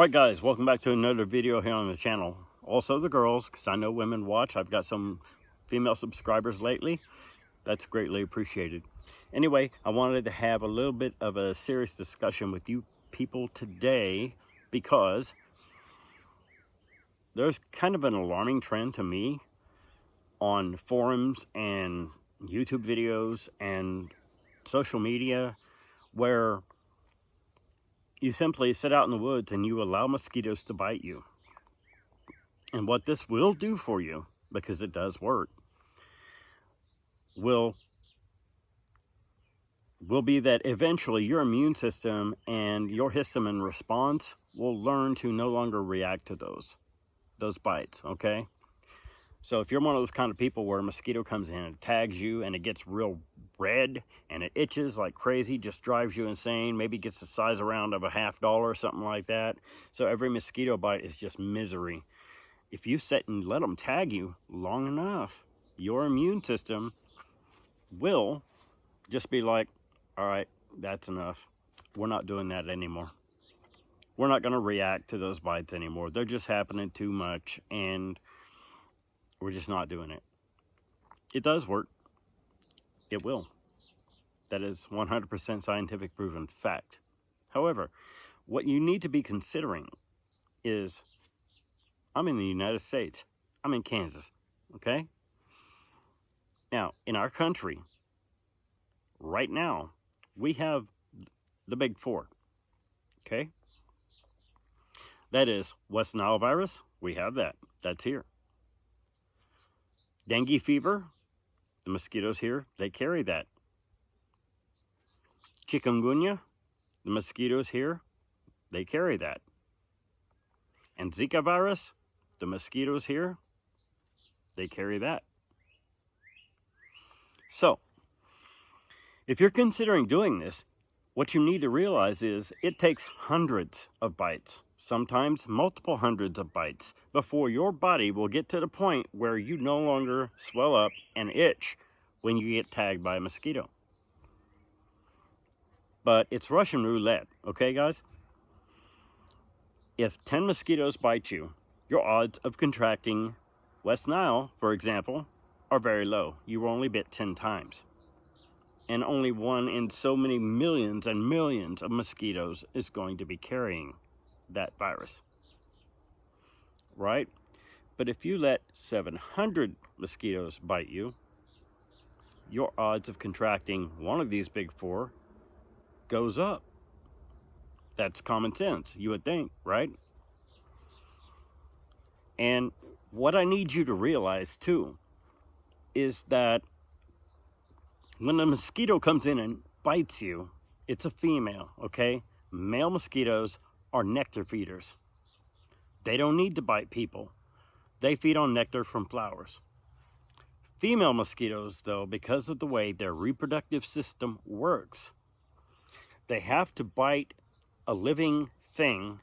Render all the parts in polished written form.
Alright guys, welcome back to another video here on the channel. Also the girls, because I know women watch. I've got some female subscribers lately. That's greatly appreciated. Anyway, I wanted to have a little bit of a serious discussion with you people today because there's kind of an alarming trend to me on forums and YouTube videos and social media where you simply sit out in the woods and you allow mosquitoes to bite you. And what this will do for you, because it does work, will be that eventually your immune system and your histamine response will learn to no longer react to those bites, okay? So if you're one of those kind of people where a mosquito comes in and tags you and it gets real red and it itches like crazy, just drives you insane, maybe gets the size around of a $50 or something like that. So every mosquito bite is just misery. If you sit and let them tag you long enough, your immune system will just be like, all right, that's enough. We're not doing that anymore. We're not going to react to those bites anymore. They're just happening too much and we're just not doing it. It does work. It will. That is 100% scientific proven fact. However, what you need to be considering is, I'm in the United States. I'm in Kansas, okay? Now, in our country, right now, we have the big four, okay? That is West Nile virus. We have that. That's here. Dengue fever, the mosquitoes here, they carry that. Chikungunya, the mosquitoes here, they carry that. And Zika virus, the mosquitoes here, they carry that. So, if you're considering doing this, what you need to realize is it takes hundreds of bites, sometimes multiple hundreds of bites, before your body will get to the point where you no longer swell up and itch when you get tagged by a mosquito. But it's Russian roulette, okay guys? If 10 mosquitoes bite you, your odds of contracting West Nile, for example, are very low. You were only bit 10 times. And only one in so many millions and millions of mosquitoes is going to be carrying that virus, right? But if you let 700 mosquitoes bite you, your odds of contracting one of these big four goes up. That's common sense, you would think, right? And what I need you to realize too is that when a mosquito comes in and bites you, it's a female, okay? Male mosquitoes are nectar feeders. They don't need to bite people. They feed on nectar from flowers. Female mosquitoes, though, because of the way their reproductive system works, they have to bite a living thing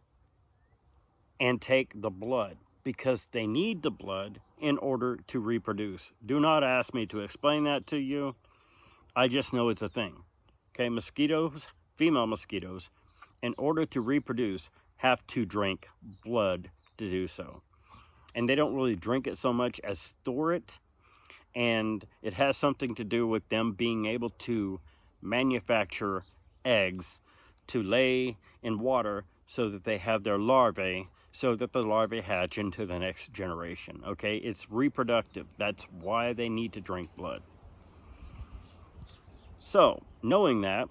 and take the blood because they need the blood in order to reproduce. Do not ask me to explain that to you. I just know it's a thing. Okay, mosquitoes, female mosquitoes, in order to reproduce, have to drink blood to do so. And they don't really drink it so much as store it. And it has something to do with them being able to manufacture eggs to lay in water so that they have their larvae, so that the larvae hatch into the next generation. Okay, it's reproductive. That's why they need to drink blood. So, knowing that,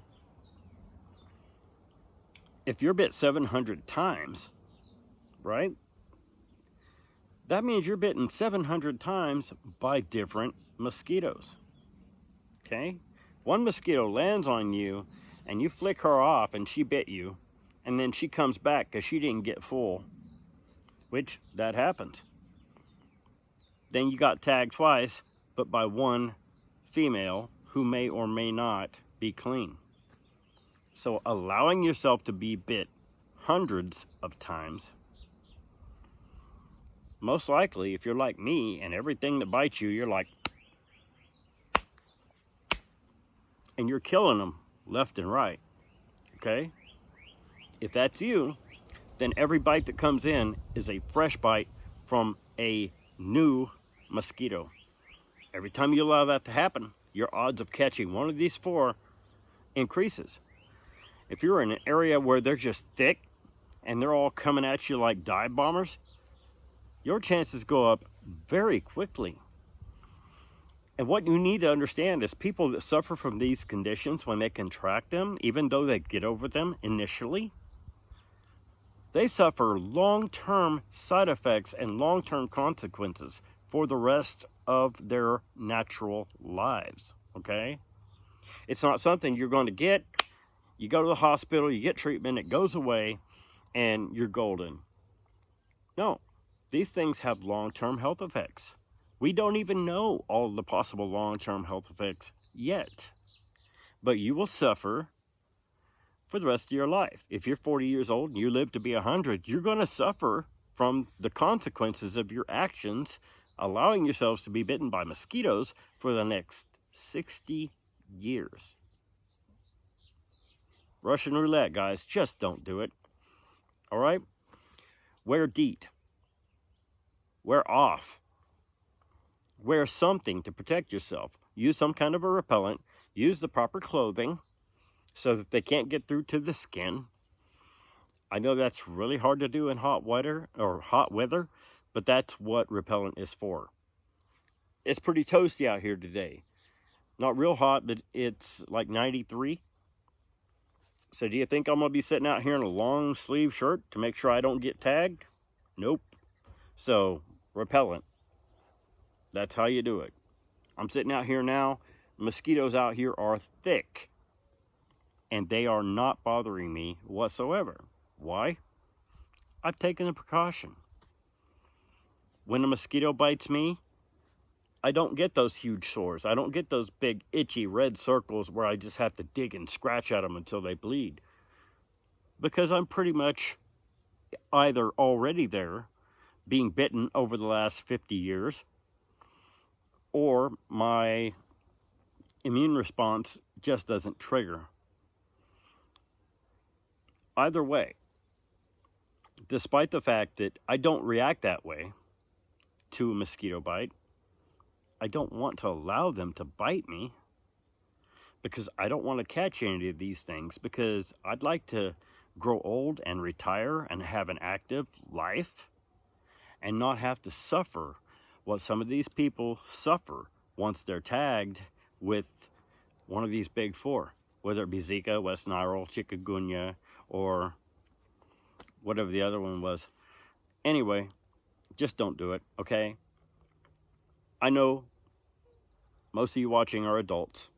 if you're bit 700 times, right? That means you're bitten 700 times by different mosquitoes, okay? One mosquito lands on you and you flick her off and she bit you, and then she comes back because she didn't get full, which that happens. Then you got tagged twice, but by one female who may or may not be clean. So allowing yourself to be bit hundreds of times, most likely, if you're like me and everything that bites you, you're like, and you're killing them left and right, okay? If that's you, then every bite that comes in is a fresh bite from a new mosquito. Every time you allow that to happen, your odds of catching one of these 4 increases. If you're in an area where they're just thick and they're all coming at you like dive bombers, your chances go up very quickly. And what you need to understand is people that suffer from these conditions, when they contract them, even though they get over them initially, they suffer long-term side effects and long-term consequences for the rest of their natural lives, okay? It's not something you're going to get. You go to the hospital, you get treatment, it goes away, and you're golden. No, these things have long-term health effects. We don't even know all the possible long-term health effects yet. But you will suffer for the rest of your life. If you're 40 years old and you live to be 100, you're going to suffer from the consequences of your actions, allowing yourselves to be bitten by mosquitoes for the next 60 years. Russian roulette, guys. Just don't do it. All right? Wear DEET. Wear off. Wear something to protect yourself. Use some kind of a repellent. Use the proper clothing so that they can't get through to the skin. I know that's really hard to do in hot weather, but that's what repellent is for. It's pretty toasty out here today. Not real hot, but it's like 93. So do you think I'm going to be sitting out here in a long sleeve shirt to make sure I don't get tagged? Nope. So, repellent. That's how you do it. I'm sitting out here now. Mosquitoes out here are thick. And they are not bothering me whatsoever. Why? I've taken a precaution. When a mosquito bites me, I don't get those huge sores. I don't get those big itchy red circles where I just have to dig and scratch at them until they bleed. Because I'm pretty much either already there, being bitten over the last 50 years, or my immune response just doesn't trigger. Either way, despite the fact that I don't react that way to a mosquito bite, I don't want to allow them to bite me because I don't want to catch any of these things, because I'd like to grow old and retire and have an active life and not have to suffer what some of these people suffer once they're tagged with one of these big 4, whether it be Zika, West Nile, chikungunya, or whatever the other one was. Anyway, just don't do it, okay? I know most of you watching are adults,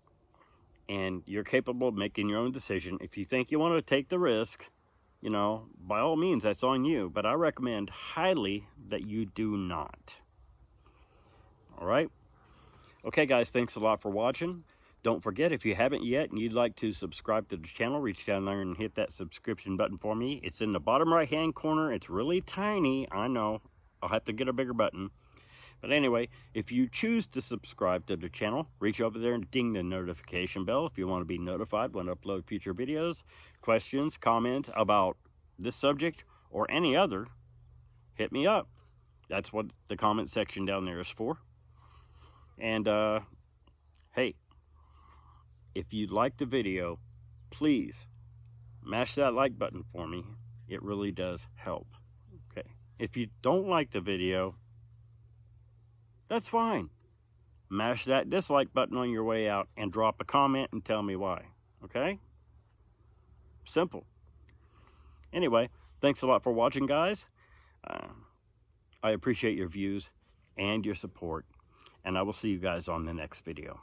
and you're capable of making your own decision. If you think you want to take the risk, you know, by all means, that's on you. But I recommend highly that you do not. All right? Okay, guys, thanks a lot for watching. Don't forget, if you haven't yet and you'd like to subscribe to the channel, reach down there and hit that subscription button for me. It's in the bottom right-hand corner. It's really tiny. I know. I'll have to get a bigger button. But anyway, if you choose to subscribe to the channel, reach over there and ding the notification bell if you want to be notified when I upload future videos. Questions, comments about this subject or any other, hit me up. That's what the comment section down there is for. And, hey, if you like the video, please mash that like button for me. It really does help. Okay. If you don't like the video, that's fine. Mash that dislike button on your way out and drop a comment and tell me why. Okay? Simple. Anyway, thanks a lot for watching, guys. I appreciate your views and your support. And I will see you guys on the next video.